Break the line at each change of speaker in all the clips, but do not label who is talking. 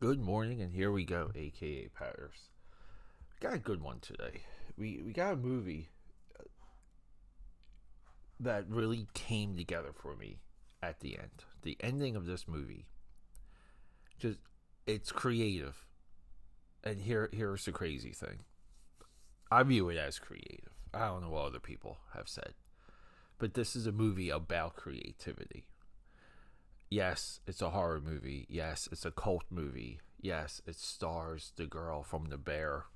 Good morning, and here we go, aka Patters. We got a good one today. We got a movie that really came together for me at the end. The ending of this movie, just it's creative, and here's the crazy thing. I view it as creative. I don't know what other people have said, but this is a movie about creativity. Yes, it's a horror movie. Yes, it's a cult movie. Yes, it stars the girl from The Bear,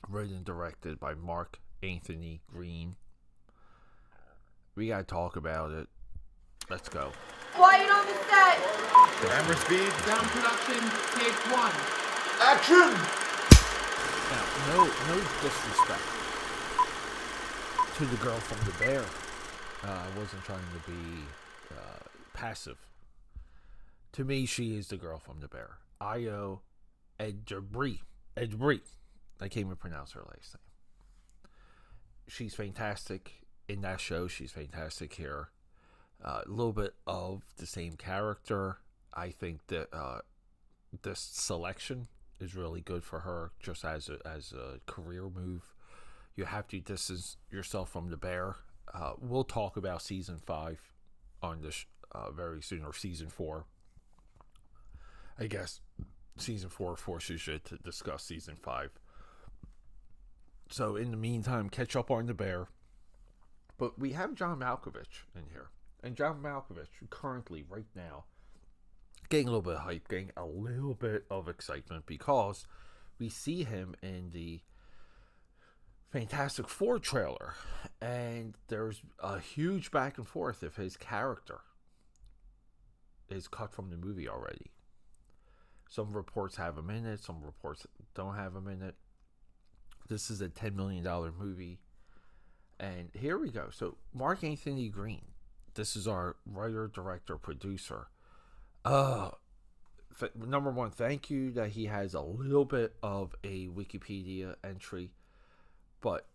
written and directed by Mark Anthony Green. We gotta talk about it. Let's go.
Quiet on the set.
Camera speed.
Sound production, take one.
Action!
Now, no disrespect to the girl from The Bear. I wasn't trying to be passive. To me, she is the girl from The Bear. Io Edebiri. I can't even pronounce her last name. She's fantastic in that show. She's fantastic here. A little bit of the same character. I think that this selection is really good for her, just as a career move. You have to distance yourself from The Bear. We'll talk about season 5 on this very soon, or season 4. I guess season 4 forces you to discuss season 5. So in the meantime, catch up on The Bear. But we have John Malkovich in here. And John Malkovich, currently, right now, getting a little bit of hype, getting a little bit of excitement, because we see him in the Fantastic Four trailer. And there's a huge back and forth if his character is cut from the movie already. Some reports have him in it, some reports don't have him in it. This is a $10 million movie. And here we go. So, Mark Anthony Green. This is our writer, director, producer. Number one, thank you that he has a little bit of a Wikipedia entry. But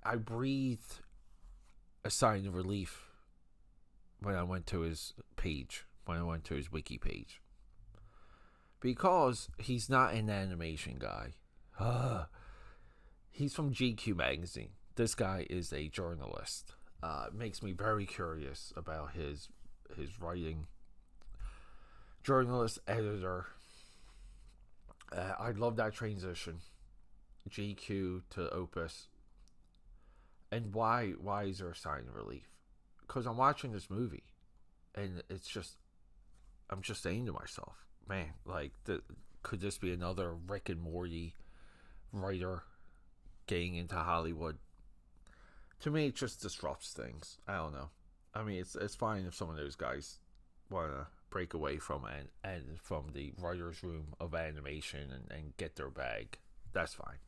I breathed a sign of relief when I went to his page, when I went to his wiki page. Because he's not an animation guy. He's from GQ magazine. This guy is a journalist. Makes me very curious about his writing. Journalist, editor. I love that transition. GQ to Opus. And why is there a sign of relief? Because I'm watching this movie, and it's just, I'm just saying to myself, man, like, could this be another Rick and Morty writer getting into Hollywood? To me, it just disrupts things. I don't know. I mean, it's fine if some of those guys want to break away from and from the writer's room of animation and get their bag. That's fine.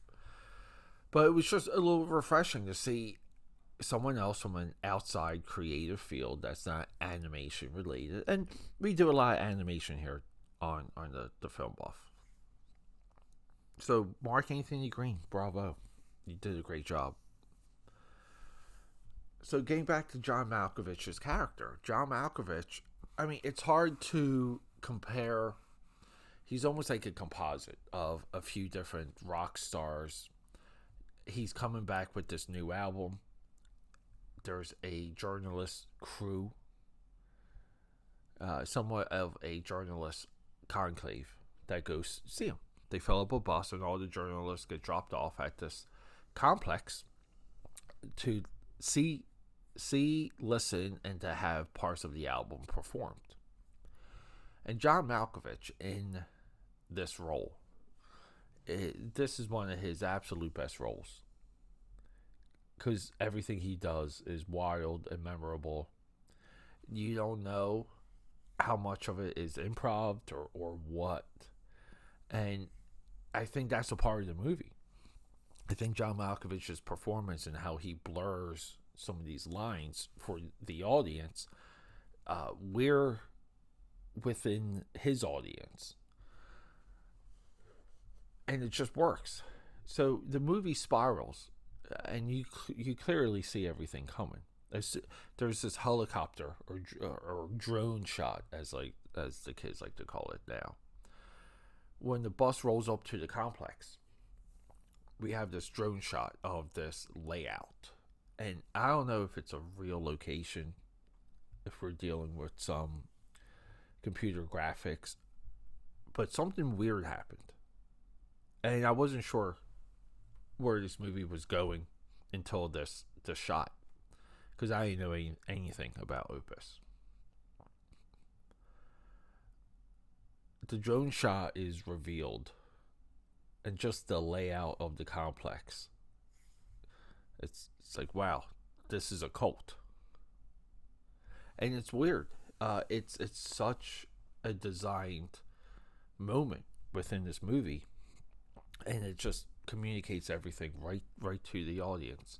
But it was just a little refreshing to see someone else from an outside creative field that's not animation related. And we do a lot of animation here on the Film Buff. So, Mark Anthony Green, bravo. You did a great job. So, getting back to John Malkovich's character. John Malkovich, I mean, it's hard to compare. He's almost like a composite of a few different rock stars. He's coming back with this new album. There's a journalist crew. Somewhat of a journalist conclave that goes see him. They fill up a bus, and all the journalists get dropped off at this complex to see, listen, and to have parts of the album performed. And John Malkovich in this role, this is one of his absolute best roles, because everything he does is wild and memorable. You don't know how much of it is improv or what. And I think that's a part of the movie. I think John Malkovich's performance and how he blurs some of these lines for the audience, we're within his audience. And it just works. So the movie spirals, and you clearly see everything coming. There's this helicopter or drone shot, as the kids like to call it now, when the bus rolls up to the complex, we have this drone shot of this layout. And I don't know if it's a real location, if we're dealing with some computer graphics, but something weird happened. And I wasn't sure where this movie was going until this shot, because I didn't know anything about Opus. The drone shot is revealed, and just the layout of the complex. It's like, wow, this is a cult. And it's weird. It's such a designed moment within this movie, and it just communicates everything right to the audience.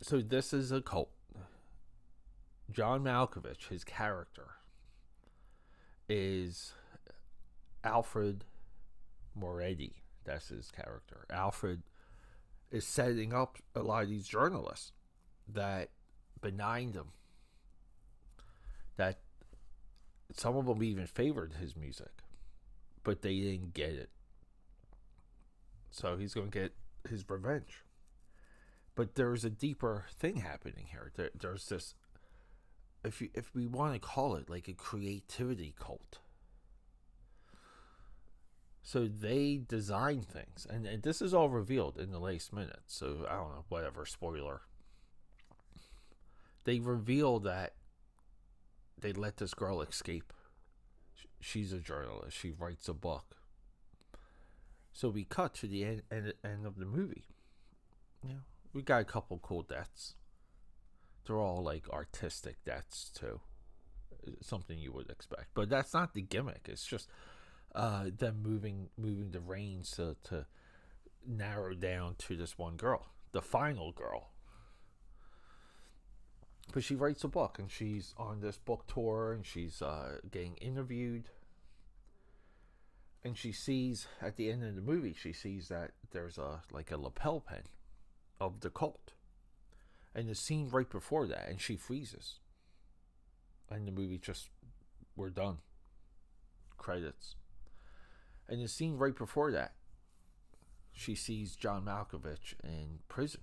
So this is a cult. John Malkovich, his character, is Alfred Moretti. That's his character. Alfred is setting up a lot of these journalists that benigned him, that some of them even favored his music, but they didn't get it. So he's going to get his revenge. But there's a deeper thing happening here. There's this, if we want to call it like a creativity cult. So they design things, and this is all revealed in the last minute. So I don't know, whatever, spoiler. They reveal that they let this girl escape. She's a journalist. She writes a book. So we cut to the end of the movie. Yeah, we got a couple cool deaths. They're all like artistic deaths too. Something you would expect, but that's not the gimmick. It's just them moving the reins to narrow down to this one girl, the final girl. But she writes a book, and she's on this book tour, and she's getting interviewed. And she sees, at the end of the movie, she sees that there's a lapel pin of the cult. And the scene right before that, and she freezes. And the movie just, we're done. Credits. And the scene right before that, she sees John Malkovich in prison.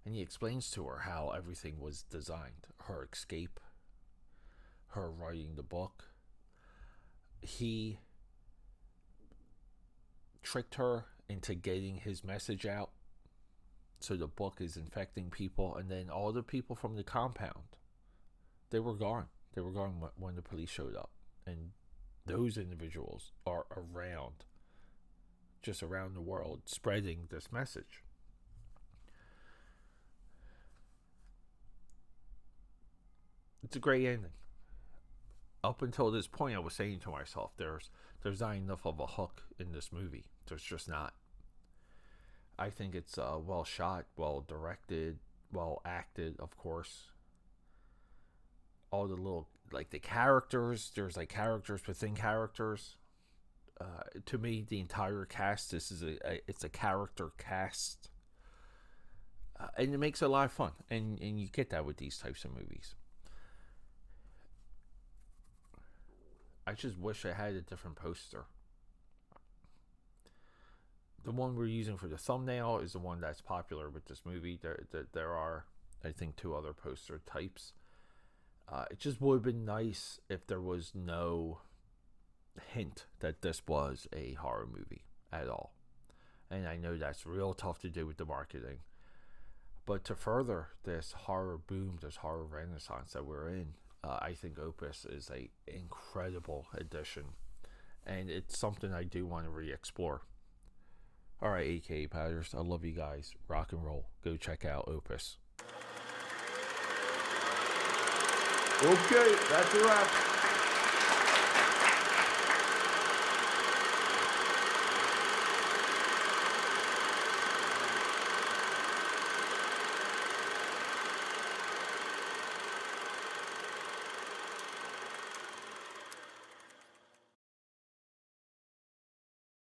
And he explains to her how everything was designed. Her escape, her writing the book. He tricked her into getting his message out. So the book is infecting people. And then all the people from the compound, they were gone. They were gone when the police showed up. And those individuals are around, just around the world, spreading this message. It's a great ending. Up until this point, I was saying to myself, there's not enough of a hook in this movie. There's just not. I think it's well shot, well directed, well acted, of course. All the little, like the characters, there's like characters within characters. To me, the entire cast, it's a character cast. And it makes it a lot of fun. And you get that with these types of movies. I just wish I had a different poster. The one we're using for the thumbnail is the one that's popular with this movie. There are, I think, 2 other poster types. It just would have been nice if there was no hint that this was a horror movie at all. And I know that's real tough to do with the marketing. But to further this horror boom, this horror renaissance that we're in, I think Opus is an incredible addition. And it's something I do want to re-explore. Alright, AKA Patters, I love you guys. Rock and roll. Go check out Opus.
Okay, that's a wrap.